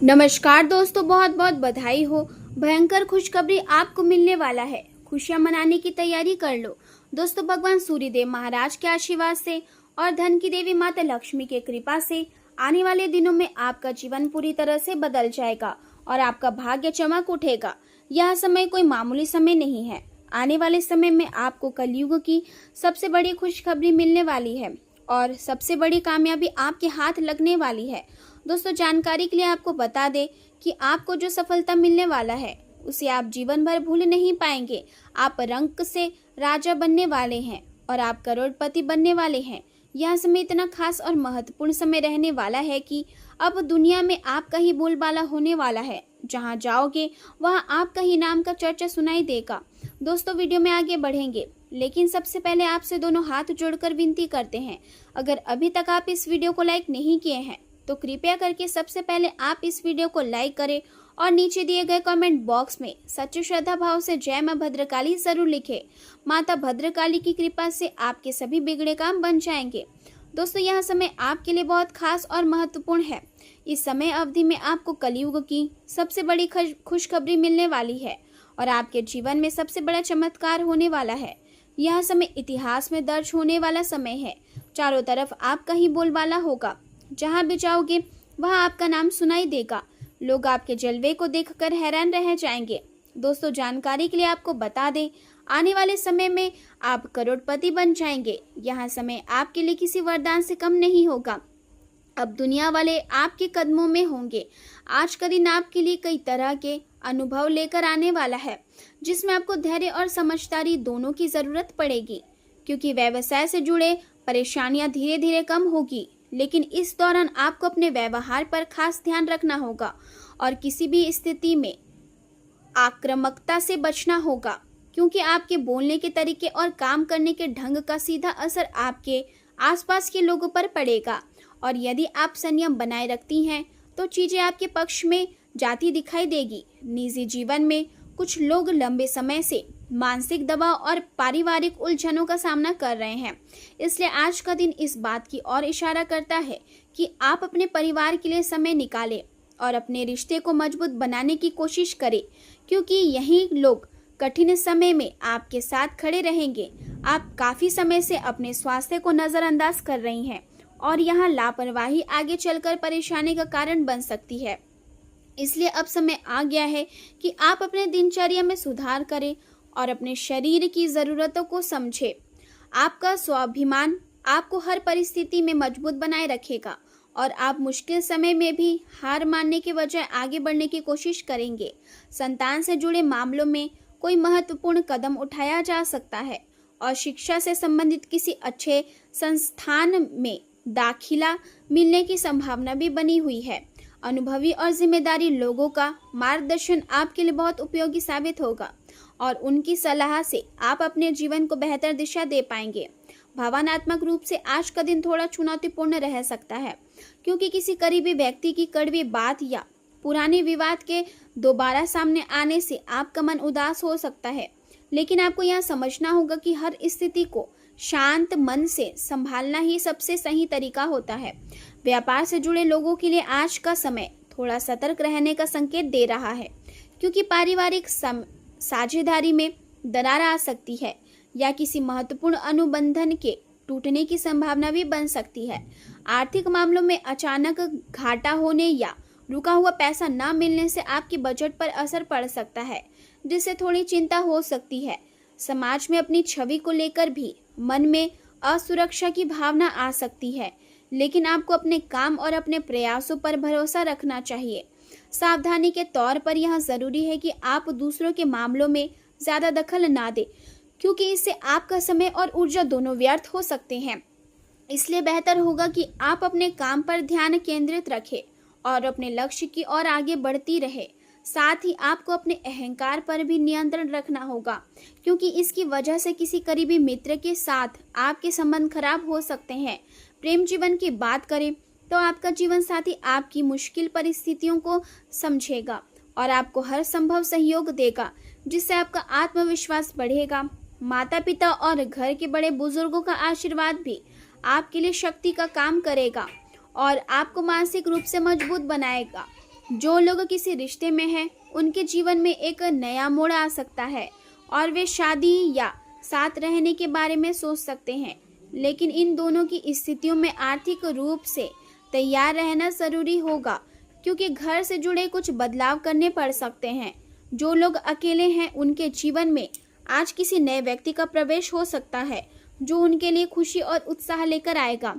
नमस्कार दोस्तों, बहुत बहुत बधाई हो। भयंकर खुशखबरी आपको मिलने वाला है। खुशियां मनाने की तैयारी कर लो। दोस्तों, भगवान सूर्यदेव महाराज के आशीर्वाद से और धन की देवी माता लक्ष्मी के कृपा से आने वाले दिनों में आपका जीवन पूरी तरह से बदल जाएगा और आपका भाग्य चमक उठेगा। यह समय कोई मामूली समय नहीं है। आने वाले समय में आपको कलयुग की सबसे बड़ी खुशखबरी मिलने वाली है और सबसे बड़ी कामयाबी आपके हाथ लगने वाली है। दोस्तों, जानकारी के लिए आपको बता दें कि आपको जो सफलता मिलने वाला है उसे आप जीवन भर भूल नहीं पाएंगे। आप रंक से राजा बनने वाले हैं और आप करोड़पति बनने वाले हैं। यह समय इतना खास और महत्वपूर्ण समय रहने वाला है कि अब दुनिया में आपका ही बोलबाला होने वाला है। जहां जाओगे वहां आपका ही नाम का चर्चा सुनाई देगा। दोस्तों, वीडियो में आगे बढ़ेंगे, लेकिन सबसे पहले आपसे दोनों हाथ जोड़कर विनती करते हैं, अगर अभी तक आप इस वीडियो को लाइक नहीं किए हैं तो कृपया करके सबसे पहले आप इस वीडियो को लाइक करें और नीचे दिए गए कमेंट बॉक्स में सच्चे श्रद्धा भाव से जय मां भद्रकाली जरूर लिखें। माता भद्रकाली की कृपा से आपके सभी बिगड़े काम बन जाएंगे। दोस्तों, यह समय आपके लिए बहुत खास और महत्वपूर्ण है। इस समय अवधि में आपको कलयुग की सबसे बड़ी खुशखबरी मिलने वाली है और आपके जीवन में सबसे बड़ा चमत्कार होने वाला है। यह समय इतिहास में दर्ज होने वाला समय है। चारों तरफ आपका ही बोलबाला होगा। जहां भी जाओगे वहां आपका नाम सुनाई देगा। लोग आपके जलवे को देखकर हैरान रह जाएंगे। दोस्तों, जानकारी के लिए आपको बता दें, आने वाले समय में आप करोड़पति बन जाएंगे। यह समय आपके लिए किसी वरदान से कम नहीं होगा। अब दुनिया वाले आपके कदमों में होंगे। आज का दिन आपके लिए कई तरह के अनुभव लेकर आने वाला है, जिसमें आपको धैर्य और समझदारी दोनों की जरूरत पड़ेगी, क्योंकि व्यवसाय से जुड़े परेशानियां धीरे धीरे कम होगी। लेकिन इस दौरान आपको अपने व्यवहार पर खास ध्यान रखना होगा और किसी भी स्थिति में आक्रामकता से बचना होगा, क्योंकि आपके बोलने के तरीके और काम करने के ढंग का सीधा असर आपके आसपास के लोगों पर पड़ेगा। और यदि आप संयम बनाए रखती हैं तो चीजें आपके पक्ष में जाती दिखाई देगी। निजी जीवन में कुछ लोग लंबे समय से मानसिक दबाव और पारिवारिक उलझनों का सामना कर रहे हैं, इसलिए आज का दिन इस बात की ओर इशारा करता है कि आप अपने परिवार के लिए समय निकालें और अपने रिश्ते को मजबूत बनाने की कोशिश करें, क्योंकि यही लोग कठिन समय में आपके साथ खड़े रहेंगे। आप काफी समय से अपने स्वास्थ्य को नजरअंदाज कर रही हैं और यहाँ लापरवाही आगे चलकर परेशानी का कारण बन सकती है। इसलिए अब समय आ गया है कि आप अपने दिनचर्या में सुधार करें और अपने शरीर की जरूरतों को समझें। आपका स्वाभिमान आपको हर परिस्थिति में मजबूत बनाए रखेगा और आप मुश्किल समय में भी हार मानने के बजाय आगे बढ़ने की कोशिश करेंगे। संतान से जुड़े मामलों में कोई महत्वपूर्ण कदम उठाया जा सकता है और शिक्षा से संबंधित किसी अच्छे संस्थान में दाखिला मिलने की संभावना भी बनी हुई है। अनुभवी और जिम्मेदारी लोगों का मार्गदर्शन आपके लिए बहुत उपयोगी साबित होगा और उनकी सलाह से आप अपने जीवन को बेहतर दिशा दे पाएंगे। भावनात्मक रूप से आज का दिन थोड़ा चुनौतीपूर्ण रह सकता है, क्योंकि किसी करीबी व्यक्ति की कड़वी बात या पुराने विवाद के दोबारा सामने आने से आपका मन उदास हो सकता है। लेकिन आपको यह समझना होगा कि हर स्थिति को शांत मन से संभालना ही सबसे सही तरीका होता है। व्यापार से जुड़े लोगों के लिए आज का समय थोड़ा सतर्क रहने का संकेत दे रहा है, क्योंकि पारिवारिक साझेदारी में दरार आ सकती है या किसी महत्वपूर्ण अनुबंधन के टूटने की संभावना भी बन सकती है। आर्थिक मामलों में अचानक घाटा होने या रुका हुआ पैसा न मिलने से आपकी बजट पर असर पड़ सकता है, जिससे थोड़ी चिंता हो सकती है। समाज में अपनी छवि को लेकर भी मन में असुरक्षा की भावना आ सकती है, लेकिन आपको अपने काम और अपने प्रयासों पर भरोसा रखना चाहिए। सावधानी के तौर पर यह जरूरी है कि आप दूसरों के मामलों में ज्यादा दखल ना दें, क्योंकि इससे आपका समय और ऊर्जा दोनों व्यर्थ हो सकते हैं। इसलिए बेहतर होगा कि आप अपने काम पर ध्यान केंद्रित रखें और अपने लक्ष्य की ओर आगे बढ़ती रहे। साथ ही आपको अपने अहंकार पर भी नियंत्रण रखना होगा, क्योंकि इसकी वजह से किसी करीबी मित्र के साथ आपके संबंध खराब हो सकते हैं। प्रेम जीवन की बात करें तो आपका जीवन साथी आपकी मुश्किल परिस्थितियों को समझेगा और आपको हर संभव सहयोग देगा, जिससे आपका आत्मविश्वास बढ़ेगा। माता पिता और घर के बड़े बुजुर्गों का आशीर्वाद भी आपके लिए शक्ति का काम करेगा और आपको मानसिक रूप से मजबूत बनाएगा। जो लोग किसी रिश्ते में हैं, उनके जीवन में एक नया मोड़ आ सकता है और वे शादी या साथ रहने के बारे में सोच सकते हैं। लेकिन इन दोनों की स्थितियों में आर्थिक रूप से तैयार रहना जरूरी होगा, क्योंकि घर से जुड़े कुछ बदलाव करने पड़ सकते हैं। जो लोग अकेले हैं, उनके जीवन में आज किसी नए व्यक्ति का प्रवेश हो सकता है, जो उनके लिए खुशी और उत्साह लेकर आएगा।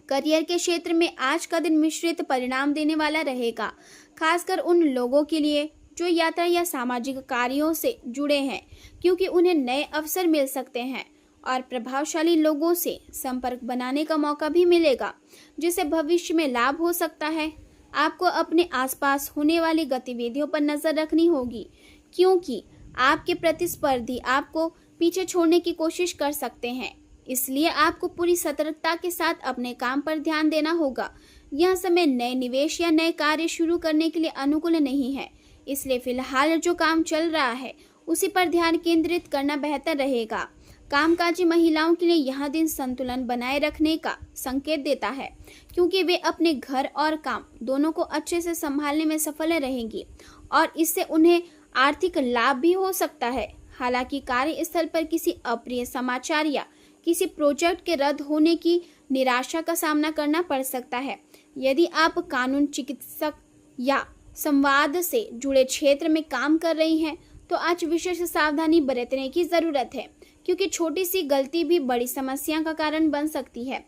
करियर के क्षेत्र में आज का दिन मिश्रित परिणाम देने वाला रहेगा, खासकर उन लोगों के लिए जो यात्रा या सामाजिक कार्यों से जुड़े हैं, क्योंकि उन्हें नए अवसर मिल सकते हैं और प्रभावशाली लोगों से संपर्क बनाने का मौका भी मिलेगा, जिससे भविष्य में लाभ हो सकता है। आपको अपने आसपास होने वाली गतिविधियों पर नजर रखनी होगी, क्योंकि आपके प्रतिस्पर्धी आपको पीछे छोड़ने की कोशिश कर सकते हैं। इसलिए आपको पूरी सतर्कता के साथ अपने काम पर ध्यान देना होगा। यह समय नए निवेश या नए कार्य शुरू करने के लिए अनुकूल नहीं है, इसलिए फिलहाल जो काम चल रहा है उसी पर ध्यान केंद्रित करना बेहतर रहेगा। कामकाजी महिलाओं के लिए यह दिन संतुलन बनाए रखने का संकेत देता है, क्योंकि वे अपने घर और काम दोनों को अच्छे से संभालने में सफल रहेंगी और इससे उन्हें आर्थिक लाभ भी हो सकता है। हालांकि कार्यस्थल पर किसी अप्रिय समाचार या किसी प्रोजेक्ट के रद्द होने की निराशा का सामना करना पड़ सकता है। यदि आप कानून, चिकित्सक या संवाद से जुड़े क्षेत्र में काम कर रही हैं, तो आज विशेष सावधानी बरतने की जरूरत है, क्योंकि छोटी सी गलती भी बड़ी समस्या का कारण बन सकती है।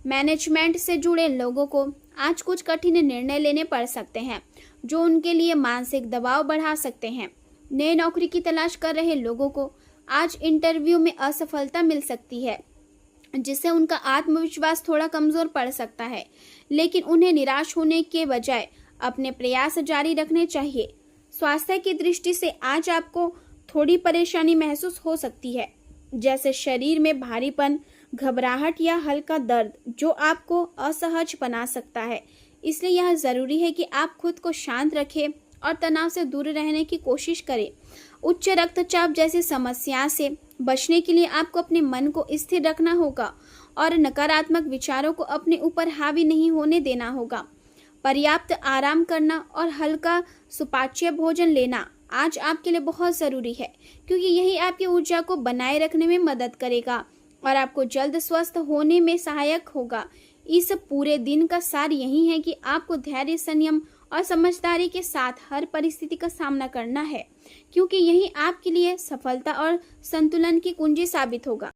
मैनेजमेंट से जुड़े लोगों को आज कुछ कठिन निर्णय लेने पड़ सकते हैं, जो उनके लिए मानसिक दबाव बढ़ा सकते हैं। नई नौकरी की तलाश कर रहे लोगों को आज इंटरव्यू में असफलता मिल सकती है, जिससे उनका आत्मविश्वास थोड़ा कमजोर पड़ सकता है। लेकिन उन्हें निराश होने के बजाय अपने प्रयास जारी रखने चाहिए। स्वास्थ्य की दृष्टि से आज आपको थोड़ी परेशानी महसूस हो सकती है, जैसे शरीर में भारीपन, घबराहट या हल्का दर्द, जो आपको असहज बना सकता है। इसलिए यह जरूरी है कि आप खुद को शांत रखें और तनाव से दूर रहने की कोशिश करें। उच्च रक्तचाप जैसी समस्या से बचने के लिए आपको अपने मन को स्थिर रखना होगा और नकारात्मक विचारों को अपने ऊपर हावी नहीं होने देना होगा। पर्याप्त आराम करना और हल्का सुपाच्य भोजन लेना आज आपके लिए बहुत जरूरी है, क्योंकि यही आपकी ऊर्जा को बनाए रखने में मदद करेगा और आपको जल्द स्वस्थ होने में सहायक होगा। इस पूरे दिन का सार यही है कि आपको धैर्य, संयम और समझदारी के साथ हर परिस्थिति का सामना करना है, क्योंकि यही आपके लिए सफलता और संतुलन की कुंजी साबित होगा।